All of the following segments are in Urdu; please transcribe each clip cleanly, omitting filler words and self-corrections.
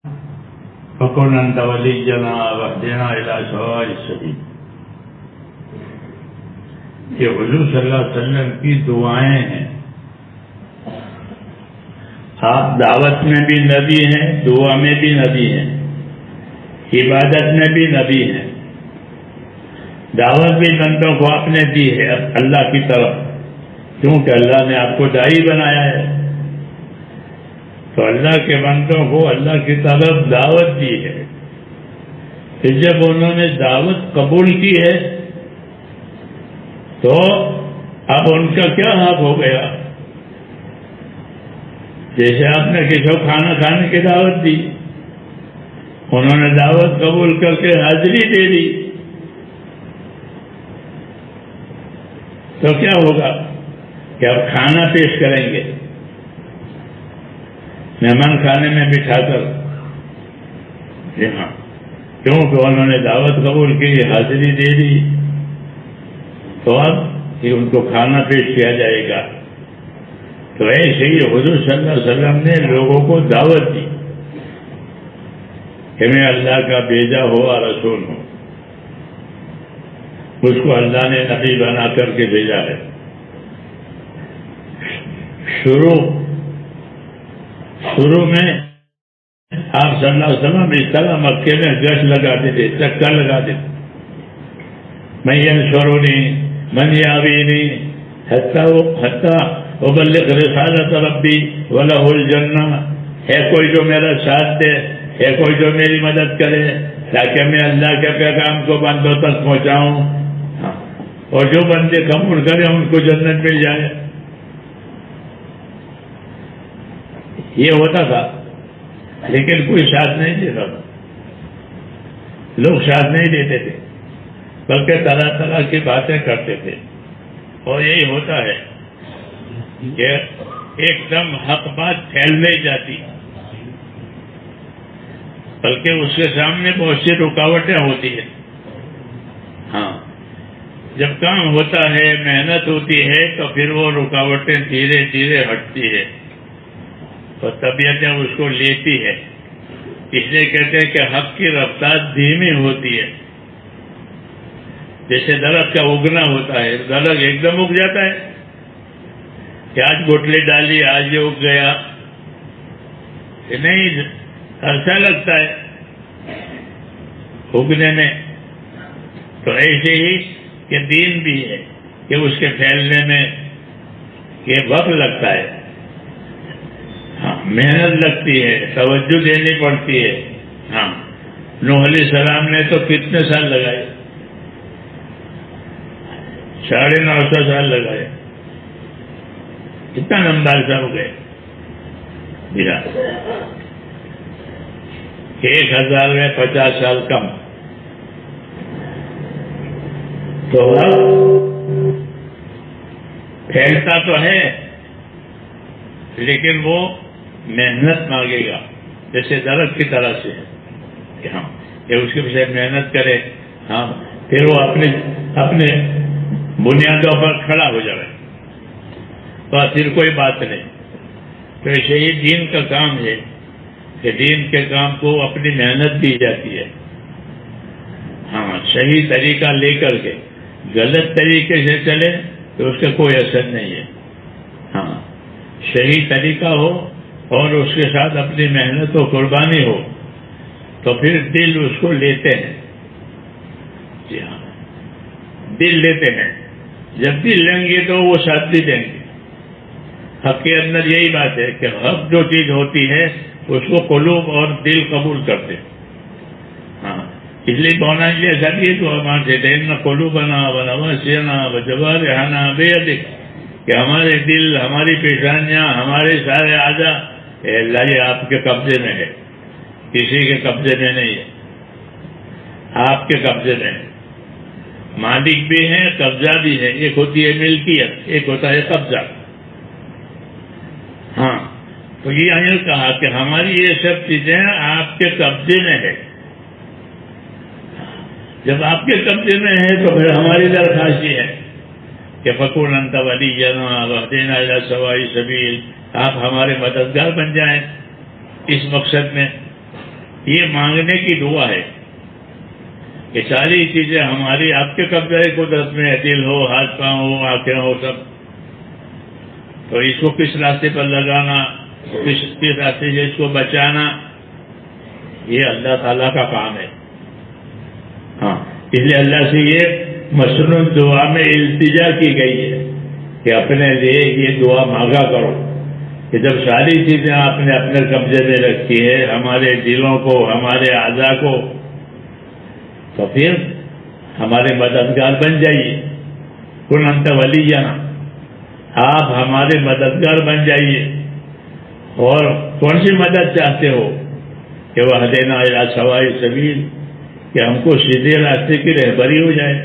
فکن انت ولینا واہدنا الی سواء السبیل. یہ حضور صلی اللہ علیہ وسلم کی دعائیں ہیں. آپ دعوت میں بھی نبی ہیں، دعا میں بھی نبی ہیں، عبادت میں بھی نبی ہیں. دعوت بھی بندوں کو آپ نے دی ہے اللہ کی طرف، کیونکہ اللہ نے آپ کو داعی بنایا ہے. تو اللہ کے بندوں کو اللہ کی طرف دعوت دی ہے. پھر جب انہوں نے دعوت قبول کی ہے تو اب ان کا کیا حق ہو گیا؟ جیسے آپ نے کسی کو کھانا کھانے کی دعوت دی، انہوں نے دعوت قبول کر کے حاضری دے دی، تو کیا ہوگا کہ اب کھانا پیش کریں گے، مہمان کھانے میں بٹھا کر. جی ہاں، کیونکہ انہوں نے دعوت قبول کی، حاضری دے دی، تو اب ان کو کھانا پیش کیا جائے گا. تو ایسے ہی حضور صلی اللہ علیہ وسلم نے لوگوں کو دعوت دی کہ میں اللہ کا بھیجا ہوا رسول ہوں. اس کو اللہ نے نبی بنا کر کے بھیجا ہے. شروع میں آپ صلی اللہ علیہ وسلم اس طرح مکے میں گشت لگاتے تھے، چکر لگاتے تھے، من ینصرنی من یاوینی حتی ابلغ رسالت ربی ولہ الجنہ. ہے کوئی جو میرا ساتھ دے، ہے کوئی جو میری مدد کرے تاکہ میں اللہ کے پیغام کو بندوں تک پہنچاؤں، اور جو بندے قبول کریں ان کو جنت مل جائے. یہ ہوتا تھا، لیکن کوئی ساتھ نہیں دیتا تھا، لوگ ساتھ نہیں دیتے تھے، بلکہ طرح طرح کی باتیں کرتے تھے. اور یہی ہوتا ہے کہ ایک دم حق بات پھیل نہیں جاتی، بلکہ اس کے سامنے بہت سی رکاوٹیں ہوتی ہیں. ہاں، جب کام ہوتا ہے، محنت ہوتی ہے، تو پھر وہ رکاوٹیں دھیرے دھیرے ہٹتی ہے اور طبیعتیں اس کو لیتی ہے. اس لیے کہتے ہیں کہ حق کی رفتار دھیمی ہوتی ہے. جیسے درخت کا اگنا ہوتا ہے، درخت ایک دم اگ جاتا ہے کہ آج گٹلی ڈالی آج یہ اگ گیا، نہیں، عرصہ لگتا ہے اگنے میں. تو ایسے ہی کہ دین بھی ہے کہ اس کے پھیلنے میں یہ وقت لگتا ہے. ہاں، محنت لگتی ہے، توجہ دینی پڑتی ہے. ہاں، نوح علیہ السلام نے تو کتنے سال لگائے؟ 950 سال لگائے. کتنا لمبا عرصہ ہو گئے؟ 1000 میں 50 سال کم. تو اب پھیلتا تو ہے لیکن وہ محنت مانگے گا، جیسے درخت کی طرح سے کہ ہاں کہ اس کے پیچھے محنت کرے. ہاں، پھر وہ اپنے بنیادوں پر کھڑا ہو جائے تو پھر کوئی بات نہیں. تو ایسے ہی دین کا کام ہے کہ دین کے کام کو اپنی محنت دی جاتی ہے. ہاں، صحیح طریقہ لے کر کے غلط طریقے سے چلے تو اس کا کوئی اثر نہیں ہے. ہاں، صحیح طریقہ ہو اور اس کے ساتھ اپنی محنت و قربانی ہو تو پھر دل اس کو لیتے ہیں. جی ہاں، دل لیتے ہیں. جب دل لیں گے تو وہ ساتھ بھی دیں گے. حق کے اندر یہی بات ہے کہ حق جو چیز ہوتی ہے اس کو قلوب اور دل قبول کرتے. ہاں، اس لیے بونا ایسا بھی تو ہمارے نہ قلوبنا ونواسینا وجوارحنا بیدک، کہ ہمارے دل، ہماری پیشانیاں، ہمارے سارے اعضاء اللہ یہ آپ کے قبضے میں ہے، کسی کے قبضے میں نہیں ہے، آپ کے قبضے میں ہے. مالک بھی ہیں، قبضہ بھی ہے. ایک ہوتی ہے ملکیت، ایک ہوتا ہے قبضہ. ہاں، تو یہ کہا کہ ہماری یہ سب چیزیں آپ کے قبضے میں ہے. جب آپ کے قبضے میں ہے تو پھر ہماری درخواست یہ ہے کہ فکون انت ولینا واہدنا الی سواء السبیل، آپ ہمارے مددگار بن جائیں اس مقصد میں یہ مانگنے کی دعا ہے کہ ساری چیزیں ہماری آپ کے قبضے قدرت میں، دل ہو، ہاتھ پاؤں ہو، آنکھیں ہو، سب، تو اس کو کس راستے پر لگانا، کس راستے سے اس کو بچانا، یہ اللہ تعالیٰ کا کام ہے. ہاں، اس لیے اللہ سے یہ مشروع دعا میں التجا کی گئی ہے کہ اپنے لیے یہ دعا مانگا کرو کہ جب ساری چیزیں آپ نے اپنے قبضے میں رکھی ہے، ہمارے دلوں کو، ہمارے اعضاء کو، تو پھر ہمارے مددگار بن جائیے. کن انت ولینا، آپ ہمارے مددگار بن جائیے. اور کون سی مدد چاہتے ہو کہ وہ ہدینا الی سواء السبیل، کہ ہم کو سیدھے راستے کی رہبری ہو جائے.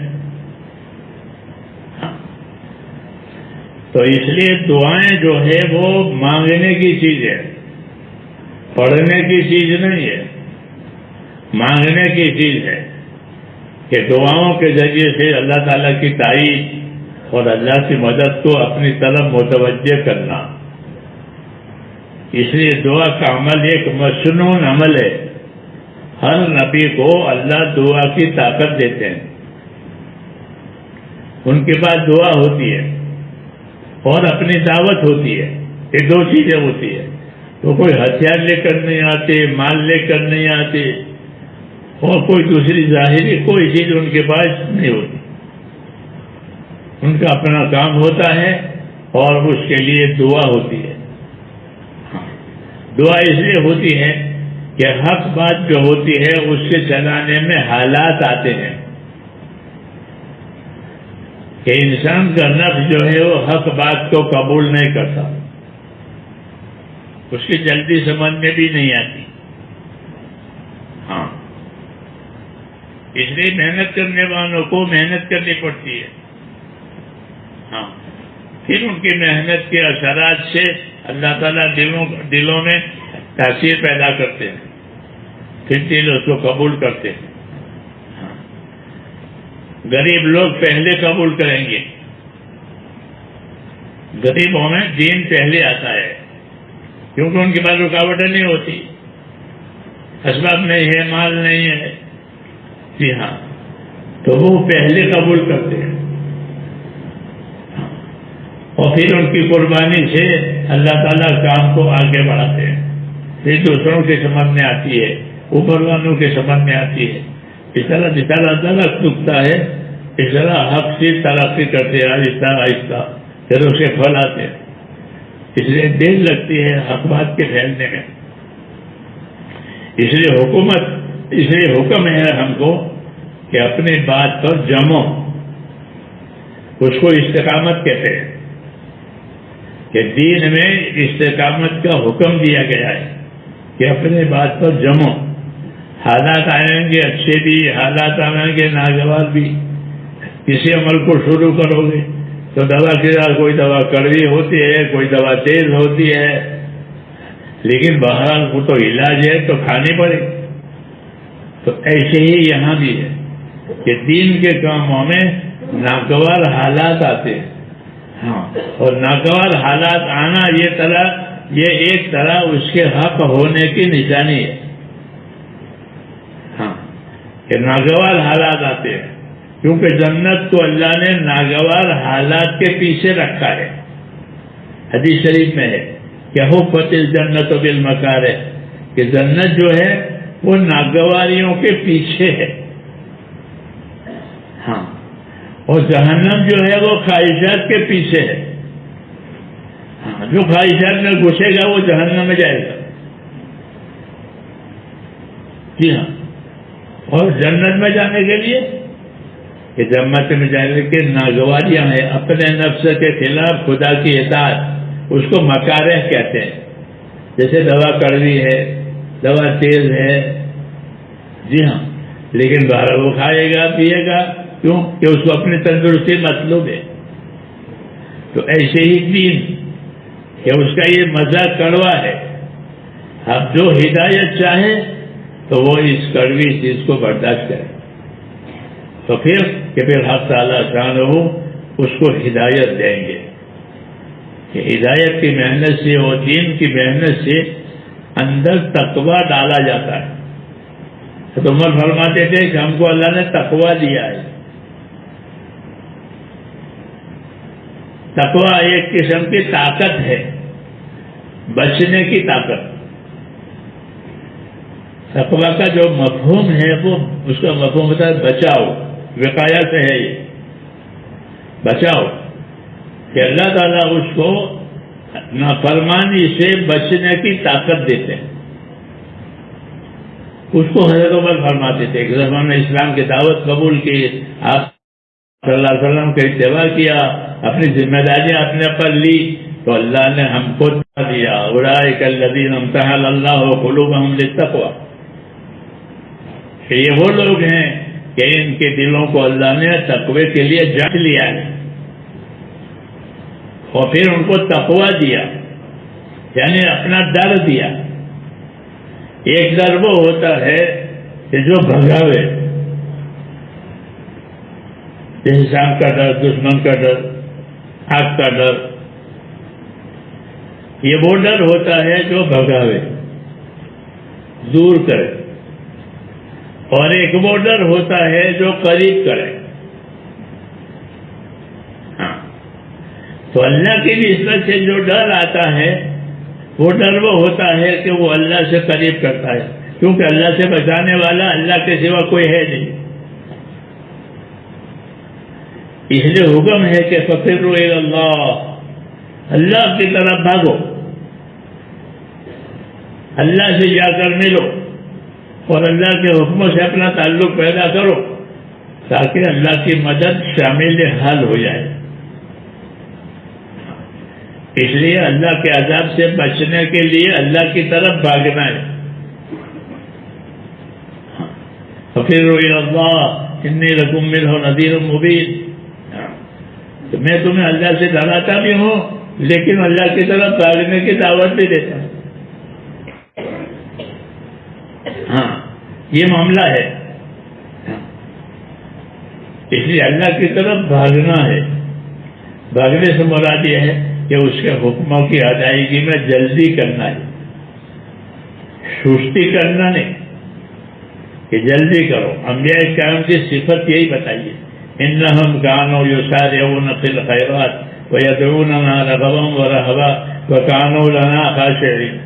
تو اس لیے دعائیں جو ہے وہ مانگنے کی چیز ہے، پڑھنے کی چیز نہیں ہے، مانگنے کی چیز ہے کہ دعاؤں کے ذریعے سے اللہ تعالیٰ کی تائید اور اللہ کی مدد کو اپنی طرف متوجہ کرنا. اس لیے دعا کا عمل ایک مسنون عمل ہے. ہر نبی کو اللہ دعا کی طاقت دیتے ہیں، ان کے پاس دعا ہوتی ہے اور اپنی دعوت ہوتی ہے. یہ دو چیزیں ہوتی ہے. تو کوئی ہتھیار لے کر نہیں آتے، مال لے کر نہیں آتے، اور کوئی دوسری ظاہری کوئی چیز ان کے پاس نہیں ہوتی. ان کا اپنا کام ہوتا ہے اور اس کے لیے دعا ہوتی ہے. دعا اس لیے ہوتی ہے کہ حق بات جو ہوتی ہے اس سے چلانے میں حالات آتے ہیں کہ انسان کا نفس جو ہے وہ حق بات کو قبول نہیں کرتا، اس کی جلدی سمجھ میں بھی نہیں آتی. ہاں، اس لیے محنت کرنے والوں کو محنت کرنی پڑتی ہے. ہاں، پھر ان کی محنت کے اثرات سے اللہ تعالیٰ دلوں میں تاثیر پیدا کرتے ہیں، پھر دل اس کو قبول کرتے ہیں. ہاں، غریب لوگ پہلے قبول کریں گے. غریبوں میں دین پہلے آتا ہے کیونکہ ان کے پاس رکاوٹیں نہیں ہوتی، اسباب نہیں ہے، مال نہیں ہے. جی ہاں، تو وہ پہلے قبول کرتے ہیں اور پھر ان کی قربانی سے اللہ تعالیٰ کام کو آگے بڑھاتے ہیں. پھر دوسروں کے سمجھ میں آتی ہے، اوپر والوں کے سمجھ میں آتی ہے. اس طرح جس طرح درخت دکھتا ہے اس طرح حق سے ترقی کرتے ہیں، آہستہ آہستہ پھر اس کے پھل آتے ہیں. اس لیے دیر لگتی ہے حق بات کے پھیلنے میں. اس لیے حکم ہے ہم کو کہ اپنی بات پر جمو. اس کو استقامت کہتے ہیں کہ دین میں استقامت کا حکم دیا گیا ہے کہ اپنے بات پر جمو. حالات آئیں گے اچھے بھی، حالات آئیں گے ناگوار بھی. کسی عمل کو شروع کرو گے تو دوا کے ساتھ کوئی دوا کڑوی ہوتی ہے، کوئی دوا تیز ہوتی ہے، لیکن بہرحال وہ تو علاج ہے تو کھانی پڑے. تو ایسے ہی یہاں بھی ہے کہ دین کے کاموں میں ناگوار حالات آتے ہیں. ہاں، اور ناگوار حالات آنا یہ ایک طرح اس کے حق ہونے کی نشانی ہے. ہاں، کہ ناگوار حالات آتے ہیں کیونکہ جنت کو اللہ نے ناگوار حالات کے پیچھے رکھا ہے. حدیث شریف میں ہے کہ حفت الجنت بالمکارہ، کہ جنت جو ہے وہ ناگواریوں کے پیچھے ہے. ہاں، اور جہنم جو ہے وہ خواہشات کے پیچھے ہے. ہاں، جو خواہشات میں گھسے گا وہ جہنم میں جائے گا. جی ہاں، اور جنت میں جانے کے لیے کہ جنت میں جانے کے ناگواریاں ہیں، اپنے نفس کے خلاف خدا کی اطاعت، اس کو مکارہ کہتے ہیں. جیسے دوا کڑوی ہے، دوا تیز ہے، جی ہاں، لیکن باہر وہ کھائے گا پیے گا، کیوں کہ اس کو اپنی تندرستی مطلوب ہے. تو ایسے ہی دین کہ اس کا یہ مزہ کڑوا ہے. اب جو ہدایت چاہے تو وہ اس کڑوی چیز کو برداشت کرے، تو پھر حق تعالیٰ شان ہو اس کو ہدایت دیں گے. کہ ہدایت کی محنت سے اور دین کی محنت سے اندر تقویٰ ڈالا جاتا ہے. تو عمر فرماتے تھے کہ ہم کو اللہ نے تقویٰ دیا ہے. تقویٰ ایک قسم کی طاقت ہے، بچنے کی طاقت. تقویٰ کا جو مفہوم ہے وہ اس کا مفہوم ہوتا ہے بچاؤ، وقایا سے ہے یہ بچاؤ، کہ اللہ تعالیٰ اس کو نافرمانی سے بچنے کی طاقت دیتے ہیں. اس کو حضرت عمر فرماتے تھے کہ جب ہم نے اسلام کی دعوت قبول کی، آپ صلی اللہ علیہ وسلم کا اتباع کیا، اپنی ذمہ داریاں اپنے پر لی، تو اللہ نے ہم کو دیا اولئک الذین امتحن اللہ قلوبہم للتقوی، کہ یہ وہ لوگ ہیں کہ ان کے دلوں کو اللہ نے تقوی کے لیے جانچ لیا ہے اور پھر ان کو تقوی دیا، یعنی اپنا ڈر دیا. ایک ڈر وہ ہوتا ہے کہ جو بھگاوے، انسان کا ڈر، دشمن کا ڈر، آگ کا ڈر، یہ وہ ڈر ہوتا ہے جو بھگاوے، دور کرے. اور ایک وہ ڈر ہوتا ہے جو قریب کرے. ہاں، تو اللہ کی نسبت سے جو ڈر آتا ہے وہ ڈر وہ ہوتا ہے کہ وہ اللہ سے قریب کرتا ہے، کیونکہ اللہ سے بچانے والا اللہ کے سوا کوئی ہے نہیں. اس لیے حکم ہے کہ ففروا الی اللہ، اللہ کی طرف بھاگو، اللہ سے جا کر ملو اور اللہ کے حکموں سے اپنا تعلق پیدا کرو تاکہ اللہ کی مدد شامل حال ہو جائے. اس لیے اللہ کے عذاب سے بچنے کے لیے اللہ کی طرف بھاگنا ہے. ففروا الی اللہ انی لکم منہ نذیر مبین، تو میں تمہیں اللہ سے ڈراتا بھی ہوں لیکن اللہ کی طرف بھاگنے کی دعوت بھی دیتا ہوں. ہاں، یہ معاملہ ہے. اس لیے اللہ کی طرف بھاگنا ہے. بھاگنے سے مراد یہ ہے کہ اس کے حکموں کی ادائیگی میں جلدی کرنا ہے، سستی کرنا نہیں کہ جلدی کرو. انبیاء کرام کی صفت یہی بتائیے، انہم کانوا یسارعون فی الخیرات ویدعوننا رغبا ورہبا وکانوا لنا خاشعین.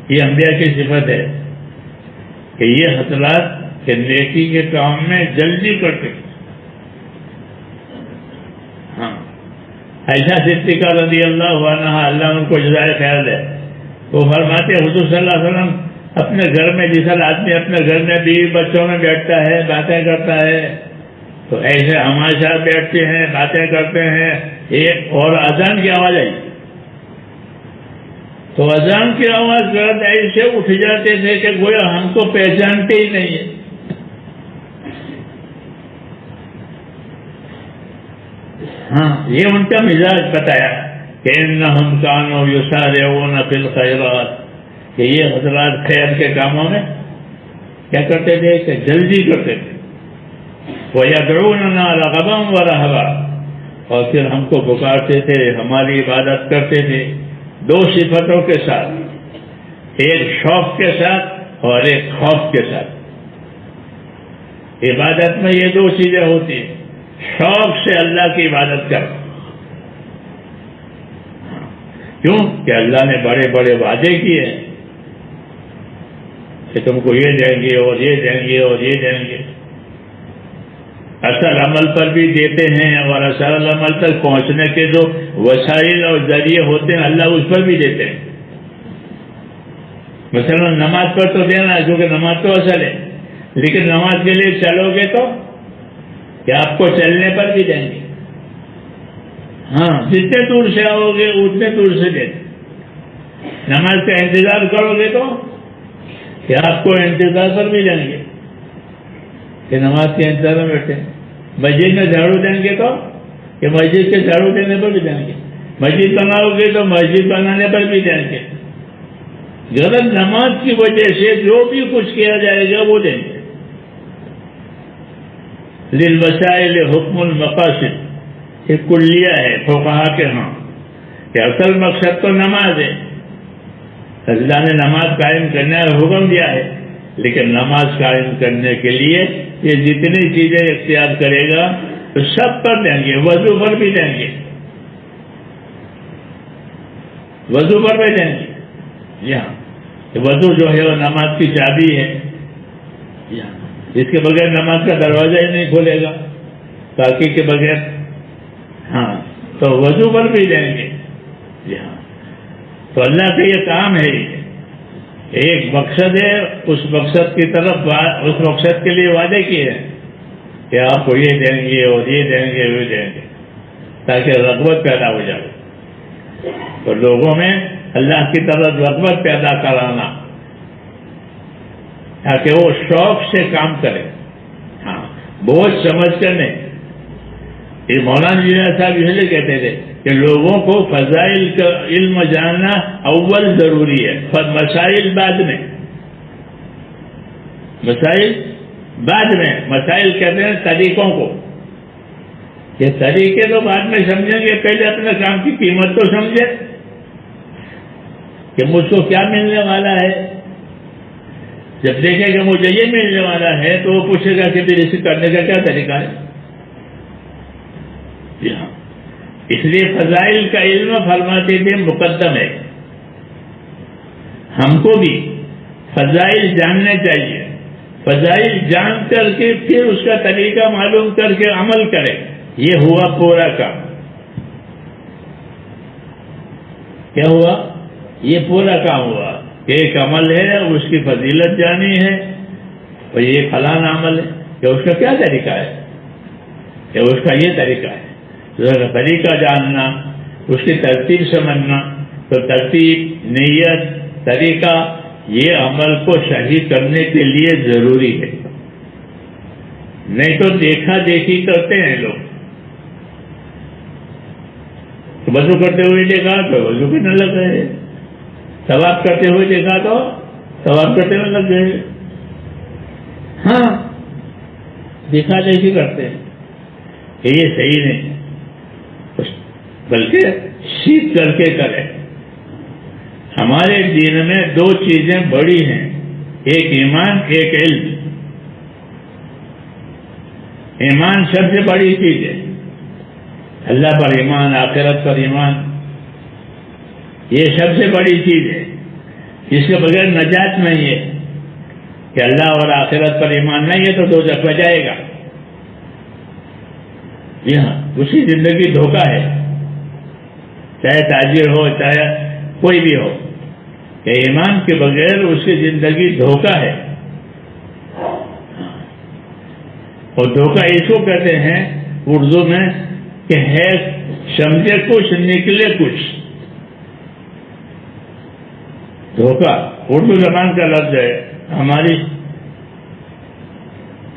یہ انبیاء کی صفت ہے کہ یہ حضرات کہ نیکی کے کام میں جلدی کرتے. ہاں، عائشہ صدیقہ رضی اللہ عنہ، اللہ ان کو جزائے خیر دے، وہ فرماتے حضور صلی اللہ علیہ وسلم اپنے گھر میں، جس آدمی اپنے گھر میں بیوی بچوں میں بیٹھتا ہے باتیں کرتا ہے، تو ایسے ہمارے ساتھ بیٹھتے ہیں باتیں کرتے ہیں. ایک اور اذان کی آواز آئی تو اذان کی آواز کرتے ایسے اٹھ جاتے تھے کہ گویا ہم کو پہچانتے ہی نہیں ہے. ہاں، یہ ان کا مزاج بتایا کہ انہم کانوا یسارعون فی الخیرات، کہ یہ حضرات خیر کے کاموں میں کیا کرتے تھے کہ جلدی کرتے تھے. وَيَدْعُونَنَا رَغَبًا وَرَهَبًا، اور پھر ہم کو پکارتے تھے، ہماری عبادت کرتے تھے. دو صفتوں کے ساتھ، ایک شوق کے ساتھ اور ایک خوف کے ساتھ. عبادت میں یہ دو چیزیں ہوتی ہیں. شوق سے اللہ کی عبادت کر، کیوں کہ اللہ نے بڑے بڑے وعدے کیے ہیں کہ تم کو یہ دیں گے اور یہ دیں گے اور یہ دیں گے. اصل عمل پر بھی دیتے ہیں اور اصل عمل تک پہنچنے کے جو وسائل اور ذریعے ہوتے ہیں اللہ اس پر بھی دیتے ہیں. مثلا نماز پر تو دینا ہے کیونکہ نماز تو اصل ہے، لیکن نماز کے لیے چلو گے تو کہ آپ کو چلنے پر بھی دیں گے. ہاں، جتنے دور سے آؤ گے اتنے دور سے دیں گے. نماز کا انتظار کرو گے تو کہ آپ کو انتظار پر بھی دیں گے کہ نماز کے انتظار میں بیٹھے. مسجد میں جھاڑو دیں گے تو کہ مسجد کے جھاڑو دینے پر بھی دیں گے. مسجد بناؤ گے تو مسجد بنانے پر بھی دیں گے. غرض نماز کی وجہ سے جو بھی کچھ کیا جائے گا وہ دیں گے. للوسائل حکم المقاصد، ایک کلیہ ہے فقہا کے ہاں کہ اصل مقصد تو نماز ہے. اللہ نے نماز قائم کرنے کا حکم دیا ہے، لیکن نماز قائم کرنے کے لیے یہ جتنی چیزیں اختیار کرے گا تو سب پر دیں گے، وضو پر بھی دیں گے، وضو پر بھی دیں گے۔ جی ہاں، وضو جو ہے وہ نماز کی چابی ہے، اس کے بغیر نماز کا دروازہ ہی نہیں کھولے گا، تاکہ کے بغیر۔ ہاں، تو وضو پر بھی دیں گے۔ جی ہاں، تو اللہ کا یہ کام ہے، ایک مقصد ہے، اس مقصد کی طرف اس مقصد کے لیے وعدے کیے ہیں کہ آپ کو یہ دیں گے اور یہ دیں گے وہ دیں گے، تاکہ رغبت پیدا ہو جائے۔ تو لوگوں میں اللہ کی طرف رغبت پیدا کرانا، تاکہ وہ شوق سے کام کرے، ہاں، بہت سمجھ کر نہیں۔ یہ مولانا جی صاحب یہ کہتے تھے کہ لوگوں کو فضائل کا علم جاننا اول ضروری ہے، مسائل بعد میں، مسائل بعد میں۔ مسائل کہتے ہیں طریقوں کو، یہ طریقے تو بعد میں سمجھیں گے، پہلے اپنے کام کی قیمت تو سمجھے کہ مجھ کو کیا ملنے والا ہے۔ جب دیکھے کہ مجھے یہ ملنے والا ہے تو وہ پوچھے گا کہ پھر اسے کرنے کا کیا طریقہ ہے۔ جی ہاں، اس لیے فضائل کا علم فرماتے تھے مقدم ہے، ہم کو بھی فضائل جاننے چاہیے، فضائل جان کر کے پھر اس کا طریقہ معلوم کر کے عمل کرے، یہ ہوا پورا کام۔ کیا ہوا؟ یہ پورا کام ہوا، ایک عمل ہے، اس کی فضیلت جانی ہے، اور یہ فلاں عمل ہے کہ اس کا کیا طریقہ ہے، کہ اس کا یہ طریقہ ہے۔ طریقہ جاننا، اس کی ترتیب سمجھنا، تو ترتیب، نیت، طریقہ، یہ عمل کو صحیح کرنے کے لیے ضروری ہے۔ نہیں تو دیکھا دیکھی کرتے ہیں لوگ، وضو کرتے ہوئے دیکھا تو وضو کرنے لگ گئے، ثواب کرتے ہوئے دیکھا تو ثواب کرتے ہوئے لگ گئے۔ ہاں، دیکھا دیکھی کرتے ہیں کہ یہ صحیح نہیں، بلکہ سیکھ کر کے کریں۔ ہمارے دین میں دو چیزیں بڑی ہیں، ایک ایمان، ایک علم۔ ایمان سب سے بڑی چیز ہے، اللہ پر ایمان، آخرت پر ایمان، یہ سب سے بڑی چیز ہے، جس کے بغیر نجات نہیں ہے کہ اللہ اور آخرت پر ایمان نہیں ہے تو دوزخ میں جائے گا۔ جی ہاں، اسی زندگی دھوکہ ہے، چاہے تاجر ہو چاہے کوئی بھی ہو، کہ ایمان کے بغیر اس کی زندگی دھوکہ ہے۔ اور دھوکہ اس کو کہتے ہیں اردو میں کہ ہے سمجھے کچھ نکلے کچھ۔ دھوکہ اردو زبان کا لفظ ہے، ہماری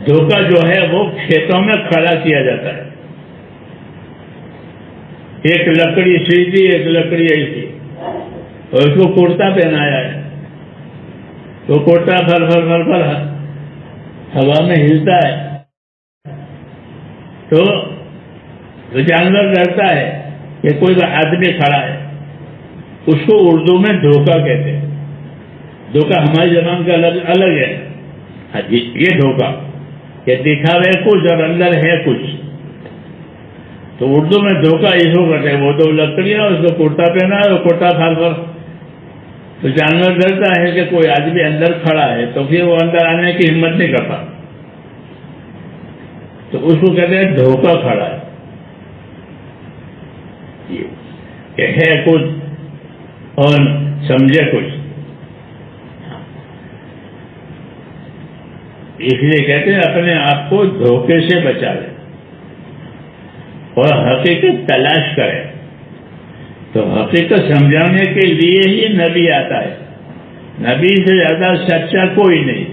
دھوکہ جو ہے وہ کھیتوں میں کھڑا کیا جاتا ہے، ایک لکڑی سیدھی ایک لکڑی ایسی، اور اس کو کرتا پہنایا ہے، تو کرتا پھر پھر پھر پھر ہوا میں ہلتا ہے، تو جانور ڈرتا ہے کہ کوئی آدمی کھڑا ہے، اس کو اردو میں دھوکہ کہتے ہیں۔ دھوکہ ہماری زبان کا لفظ الگ ہے، یہ دھوکہ کہ دکھاوے کچھ اور اندر ہے کچھ، تو اردو میں دھوکہ اس کو کرتے ہیں۔ وہ دو لکڑیاں، اس کو کرتا پہنا ہے، وہ کرتا پھال پر، تو جانور ڈرتا ہے کہ کوئی آدمی اندر کھڑا ہے، تو پھر وہ اندر آنے کی ہمت نہیں کرتا، تو اس کو کہتے ہیں دھوکہ کھڑا ہے، کہ ہے کچھ اور سمجھے کچھ۔ اس لیے کہتے ہیں اپنے آپ کو دھوکے سے بچا لے اور حقیقت تلاش کرے، تو حقیقت سمجھانے کے لیے ہی نبی آتا ہے، نبی سے زیادہ سچا کوئی نہیں۔